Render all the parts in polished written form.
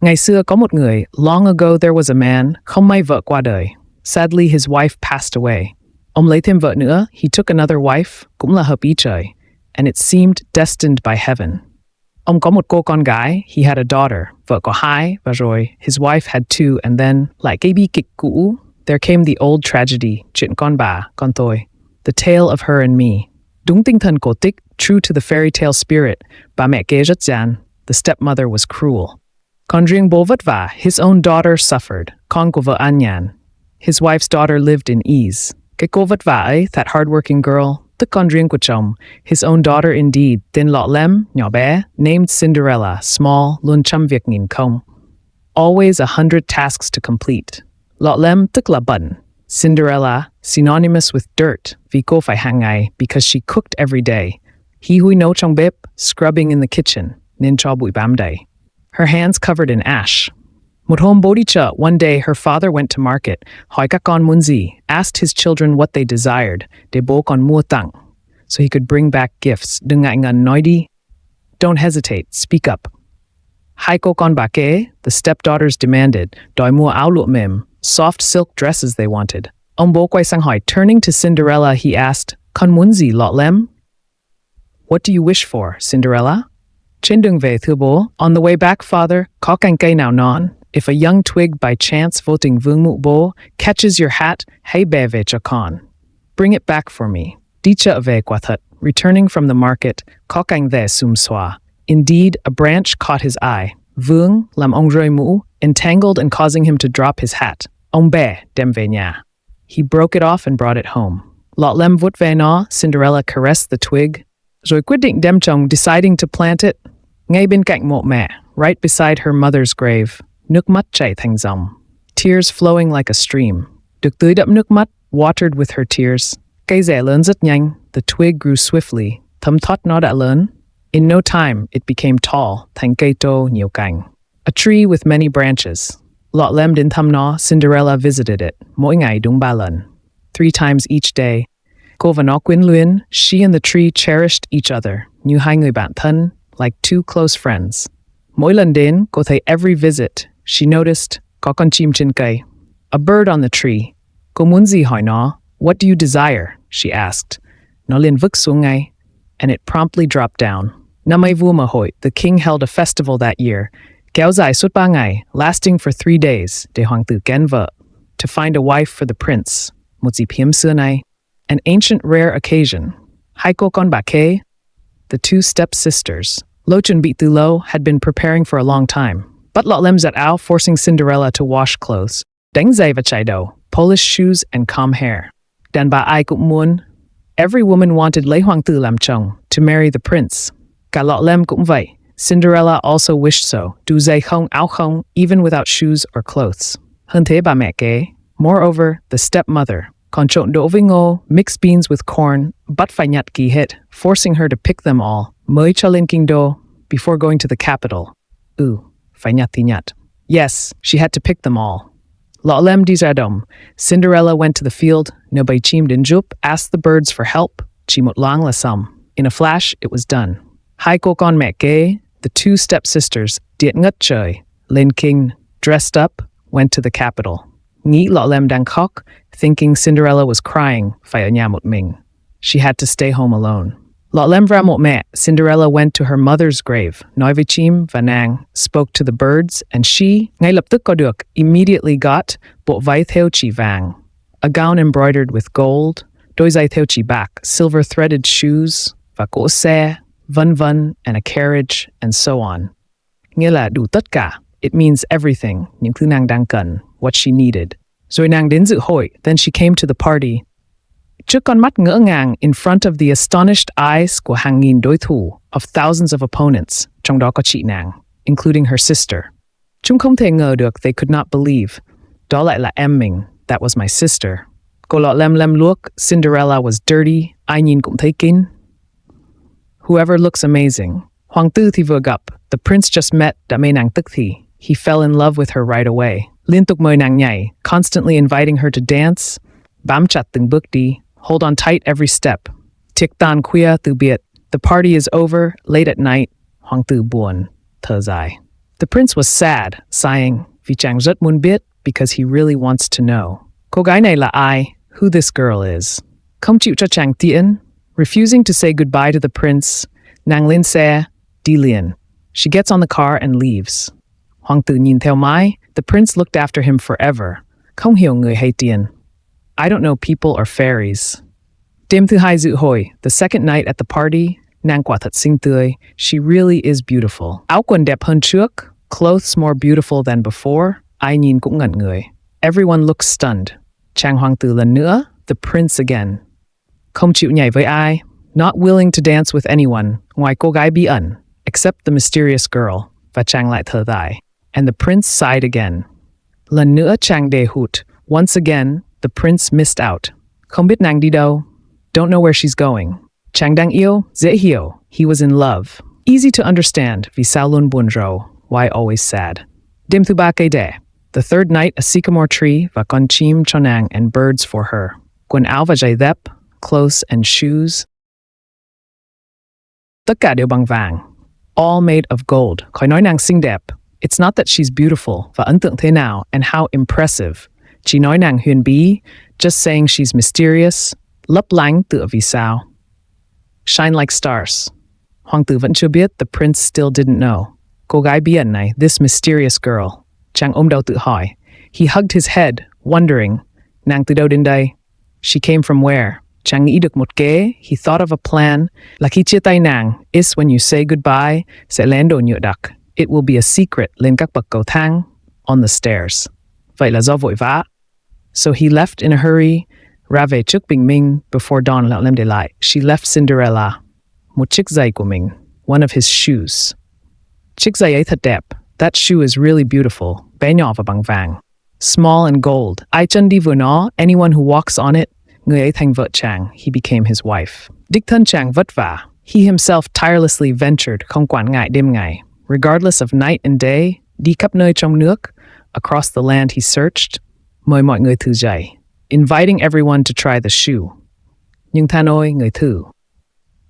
Ngày xưa có một người, long ago there was a man, không may vợ qua đời. Sadly his wife passed away. Ông lấy thêm vợ nữa, he took another wife, cũng là hợp ý trời. And it seemed destined by heaven. Ông có một cô con gái, he had a daughter, vợ có hai, và rồi his wife had two, and then, lại cái bi kịch cũ, there came the old tragedy, chuyện con bà, con tôi. The tale of her and me. Đúng tinh thần cổ tích, true to the fairy tale spirit, bà mẹ kế rất gian, the stepmother was cruel. Con riêng bố vất vả, his own daughter suffered, con của vợ an nhàn. His wife's daughter lived in ease. Cái cô vất vả ấy, that hardworking girl, tức con riêng của chồng, his own daughter indeed, tên Lọ Lem, nhỏ bé, named Cinderella, small, luôn trăm việc nghìn không. Always 100 tasks to complete. Lọ Lem tức là bẩn. Cinderella, synonymous with dirt, vì cô phải hàng ngày, because she cooked every day. He hui nấu trong bếp, scrubbing in the kitchen, nên cho bụi bám đầy. Her hands covered in ash. Một hôm bố đi chợ, one day her father went to market, hỏi các con muốn gì, asked his children what they desired, để bố còn mua tặng, so he could bring back gifts. Đừng ngại ngần, nói đi. Don't hesitate, speak up. Hai cô con bà kế, the stepdaughters demanded, đòi mua áo lụa mềm, soft silk dresses they wanted. Ông bố quay sang hỏi, turning to Cinderella, he asked, con muốn gì, Lọ Lem? What do you wish for, Cinderella? Trên đường về, thưa bố. On the way back, father, có cành cây nào non? If a young twig by chance vô tình vương mụ bố catches your hat, hãy bè về cho con. Bring it back for me. Đi chợ về quả thật. Returning from the market, có cành về xùm xòa. Indeed, a branch caught his eye. Vương làm ông rơi mũ, entangled and causing him to drop his hat. Ông bè đem về nhà. He broke it off and brought it home. Lọ Lem vuốt ve nó, Cinderella caressed the twig, rồi quyết định đem trồng, deciding to plant it. Ngay bên cạnh mộ mẹ, right beside her mother's grave. Nước mắt chảy thành dòng. Tears flowing like a stream. Được tưới đẫm nước mắt, watered with her tears. Cây rẻ lớn rất nhanh. The twig grew swiftly. Thấm thoát nó đã lớn. In no time, it became tall, thành cây tô nhiều cành. A tree with many branches. Lọ Lem đến thăm nó, Cinderella visited it, mỗi ngày đúng 3 lần. 3 times each day. Cô và nó quyến luyến, she and the tree cherished each other, như hai người bạn thân, like two close friends. Mỗi lần đến, cô thấy every visit, she noticed, có con chim trên cây. A bird on the tree. Cô muốn gì hỏi nó. What do you desire? She asked. Nó liền vứt xuống ngay, and it promptly dropped down. Năm ấy vua mở hội, the king held a festival that year, kéo dài suốt 3 ngày, lasting for 3 days, để hoàng tử kén vợ, to find a wife for the prince, một dịp hiếm xưa nay, an ancient rare occasion. Hai cô con bà kế, the two stepsisters, lâu chuẩn bị từ lâu, had been preparing for a long time. Bắt Lọ Lem giặt áo, forcing Cinderella to wash clothes, đánh giày và chải đầu, polish shoes and comb hair. Đàn bà ai cũng muốn. Every woman wanted lấy hoàng tử làm chồng, to marry the prince. Cả Lọ Lem cũng vậy. Cinderella also wished so. Dù giày không, áo không, even without shoes or clothes. Hơn thế bà mẹ kế. Moreover, the stepmother, còn trộn đỗ với ngô, mixed beans with corn, bắt phải nhặt kỳ hết, forcing her to pick them all, mới cho lên kinh đô, before going to the capital. Phải nhặt thì nhặt. Yes, she had to pick them all. Lọ Lem đi ra đồng. Cinderella went to the field, nhờ bầy chim đến giúp, asked the birds for help, chỉ một loáng là xong. In a flash, it was done. Hai cô con mẹ kế, the two stepsisters, điện ngất trời, lên kinh, dressed up, went to the capital. Nghĩ Lọ Lem đang khóc, thinking Cinderella was crying, phải ở nhà một mình. She had to stay home alone. Lọ Lem ra mộ mẹ, Cinderella went to her mother's grave, nói với chim và nàng, spoke to the birds, and she, ngay lập tức có được, immediately got, bộ váy thêu chỉ vàng, a gown embroidered with gold, đôi giày thêu chỉ bạc, silver threaded shoes, và cỗ xe, vân vân, and a carriage, and so on. Nghĩa là đủ tất cả. It means everything, những thứ nàng đang cần, what she needed. Rồi nàng đến dự hội, then she came to the party. Trước con mắt ngỡ ngàng, in front of the astonished eyes của hàng nghìn đối thủ, of thousands of opponents, trong đó có chị nàng, including her sister. Chúng không thể ngờ được, they could not believe. Đó lại là em mình, that was my sister. Cô Lọ Lem lem luốc, Cinderella was dirty, ai nhìn cũng thấy kín. Whoever looks amazing. Hoàng tử thì vừa gặp, the prince just met, đã mê nàng tức thì. He fell in love with her right away. Liên tục mời nàng nhảy, constantly inviting her to dance. Bám chặt từng bước đi, hold on tight every step. Tiệc tàn khuya từ biệt. The party is over, late at night. Hoàng tử buồn, thở dài. The prince was sad, sighing, vì chàng rất muốn biết, because he really wants to know. Cô gái này là ai? Who this girl is. Không chịu cho chàng tiễn. Refusing to say goodbye to the prince, nàng lên xe, đi liền. She gets on the car and leaves. Hoàng tử nhìn theo mãi. The prince looked after him forever. Không hiểu người hay tiền. I don't know people or fairies. Đêm thứ hai dự hội, the second night at the party, nàng quả thật xinh tươi. She really is beautiful. Áo quần đẹp hơn trước. Clothes more beautiful than before. Ai nhìn cũng ngẩn người. Everyone looks stunned. Chàng hoàng tử lần nữa, the prince again. Không chịu nhảy với ai. Not willing to dance with anyone, ngoài cô gái bí ẩn, except the mysterious girl. Và chàng lại thở dài. And the prince sighed again. Lần nữa chàng đề hụt. Once again, the prince missed out. Không biết nàng đi đâu. Don't know where she's going. Chàng đang yêu, dễ hiểu. He was in love. Easy to understand, vì sao luôn buồn rầu. Why always sad. Đêm thứ ba cây đẻ. The third night, a sycamore tree và con chim cho nàng and birds for her. Quần áo và giày dép, clothes and shoes. Tất cả đều bằng vàng. All made of gold. Khỏi nói nàng xinh đẹp. It's not that she's beautiful và ấn tượng thế nào and how impressive. Chỉ nói nàng huyền bí, just saying she's mysterious, lấp lánh tựa vì sao. Shine like stars. Hoàng tử vẫn chưa biết, the prince still didn't know. Cô gái bí ẩn này, this mysterious girl. Chàng ôm đầu tự hỏi. He hugged his head, wondering, nàng từ đâu đến đây? She came from where? Chàng nghĩ được một kế, he thought of a plan, là khi chia tay nàng, is when you say goodbye, sẽ lén đồ nhựa đặc. It will be a secret lên các bậc cầu thang, on the stairs. Vậy là do vội vã. So he left in a hurry, ra về trước bình minh, before dawn Lọ Lem để lại. She left Cinderella. Một chiếc giày của mình, one of his shoes. Chiếc giày ấy thật đẹp. That shoe is really beautiful, bé nhỏ và bằng vàng. Small and gold. Ai chân đi vừa nó, anyone who walks on it, người ấy thành vợ chàng, he became his wife. Đích thân chàng vất vả. He himself tirelessly ventured, không quản ngại đêm ngày. Regardless of night and day, đi khắp nơi trong nước, across the land he searched, mời mọi người thử giày, inviting everyone to try the shoe. Nhưng than ôi, người thử.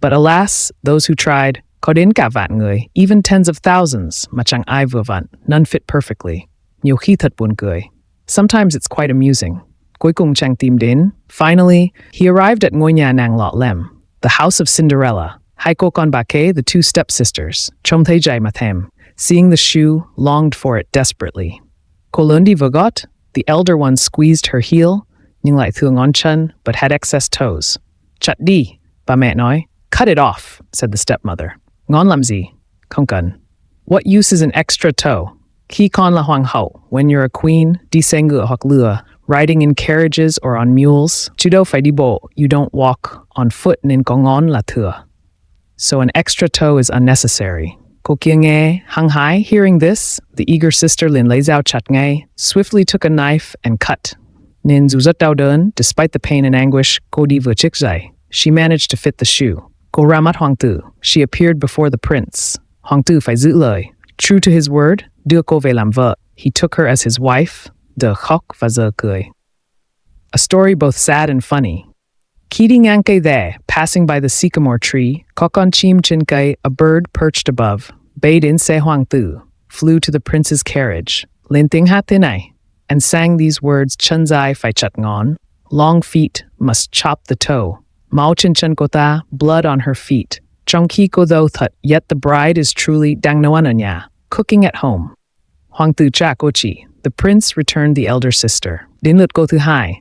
But alas, those who tried, có đến cả vạn người, even tens of thousands, mà chẳng ai vừa vặn, none fit perfectly. Nhiều khi thật buồn cười. Sometimes it's quite amusing. Cuối cùng chàng tìm đến. Finally, he arrived at ngôi nhà nàng Lọ Lem, the house of Cinderella. Hai cô con bà kế, the two stepsisters, trông thấy giày mà thèm. Seeing the shoe, longed for it desperately. Cô lớn đi vừa gót, the elder one squeezed her heel, nhưng lại thừa ngón chân, but had excess toes. Chặt đi, bà mẹ nói. Cut it off, said the stepmother. Ngón làm gì? Không cần. What use is an extra toe? Khi con là hoàng hậu, when you're a queen, đi xe ngựa hoặc lừa, riding in carriages or on mules, chứ đâu phải đi bộ, you don't walk on foot nên có ngón là thừa. So an extra toe is unnecessary. Cô kia nghe, hăng hái, hearing this, the eager sister liền lấy dao chặt ngay, swiftly took a knife and cut. Nên dù rất đau đớn, despite the pain and anguish, cô đi vừa chiếc giày. She managed to fit the shoe. Cô ra mắt hoàng tử. She appeared before the prince. Hoàng tử phải giữ lời. True to his word, đưa cô về làm vợ. He took her as his wife. Giờ khóc và giờ cười. A story both sad and funny. Khi đi ngang cây there, passing by the sycamore tree, có con chim trên cây, a bird perched above, bay đến xe hoàng tử, flew to the prince's carriage, lên tiếng hát thế này, and sang these words, chân dài phải chặt ngón, long feet must chop the toe, máu trên chân cô ta, blood on her feet. Trong khi cô dâu thật, yet the bride is truly đang nấu ăn ở nhà, cooking at home. Hoàng tử trả cô chỉ. The prince returned the elder sister. Đến lượt cô thứ hai.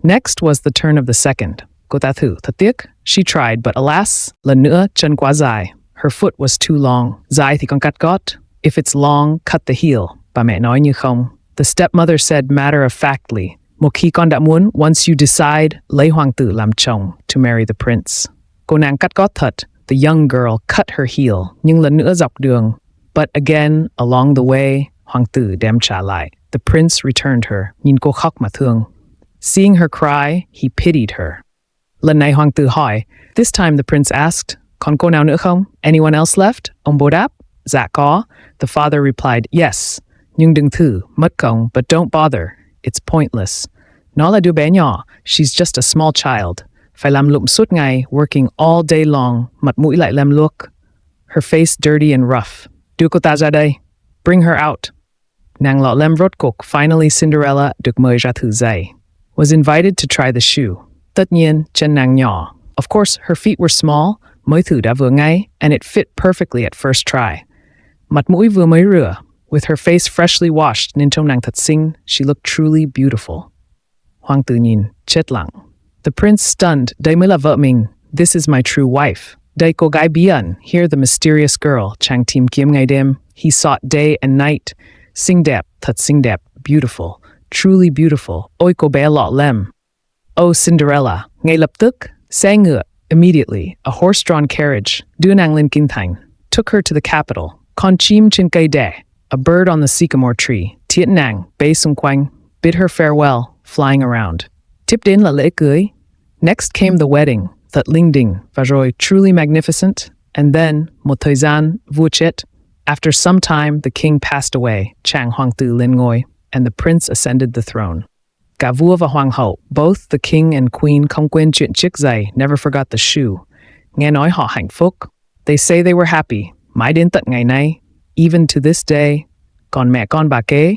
Next was the turn of the second. Cô ta thử, thật tiếc. She tried, but alas, lần nữa, chân quá dài. Her foot was too long. Dài thì con cắt gót. If it's long, cut the heel. Bà mẹ nói như không. The stepmother said matter-of-factly. Một khi con đã muốn, once you decide, lấy hoàng tử làm chồng, to marry the prince. Cô nàng cắt gót thật. The young girl cut her heel. Nhưng lần nữa dọc đường. But again, along the way, hoàng tử đem trả lại. The prince returned her. Nhìn cô khóc mà thương. Seeing her cry, he pitied her. Lần này hoàng tử hỏi. This time the prince asked, còn cô nào nữa không? Anyone else left? Ông bố đáp, dạ có. The father replied, yes. Nhưng đừng thử, mất công, but don't bother. It's pointless. Nó là đứa bé nhỏ. She's just a small child. Phải làm lụng suốt ngày, working all day long, mặt mũi lại lem luốc. Her face dirty and rough. Đưa cô ta ra đây. Bring her out. Nàng Lọ Lem rốt cục, finally Cinderella được mời ra thử giày. Was invited to try the shoe. Tất nhiên, chân nàng nhỏ. Of course, her feet were small, mới thử đã vừa ngay, and it fit perfectly at first try. Mặt mũi vừa mới rửa, with her face freshly washed nên trông nàng thật xinh, she looked truly beautiful. Hoàng tử nhìn, chết lặng. The prince stunned, đây mới là vợ mình. This is my true wife. Đây cô gái bí ẩn, here the mysterious girl, chàng tìm kiếm ngày đêm. He sought day and night. Xinh đẹp, thật xinh đẹp, beautiful, truly beautiful. Ôi cô bé Lọ Lem. Oh Cinderella, ngay lập tức, xe ngựa, immediately, a horse-drawn carriage, đưa nàng lên kinh thành, took her to the capital. Con chim trên cây đẻ, a bird on the sycamore tree, tiễn nàng, bay xung quanh, bid her farewell, flying around. Tiếp đến là lễ cưới. Next came the wedding, thật linh đình, và rồi truly magnificent. And then, một thời gian, vua chết. After some time, the king passed away, chàng hoàng tử lên ngôi, and the prince ascended the throne. Cả vua và hoàng hậu, both the king and queen không quên chuyện chiếc giày, never forgot the shoe. Nghe nói họ hạnh phúc. They say they were happy, mãi đến tận ngày nay, even to this day. Còn mẹ con bà kế.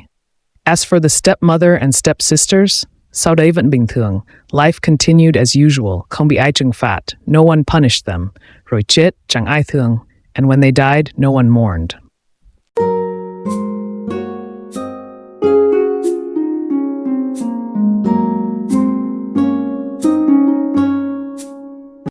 As for the stepmother and stepsisters, sau đấy vẫn bình thường. Life continued as usual, không bị ai trừng phạt. No one punished them. Rồi chết, chẳng ai thương. And when they died, no one mourned.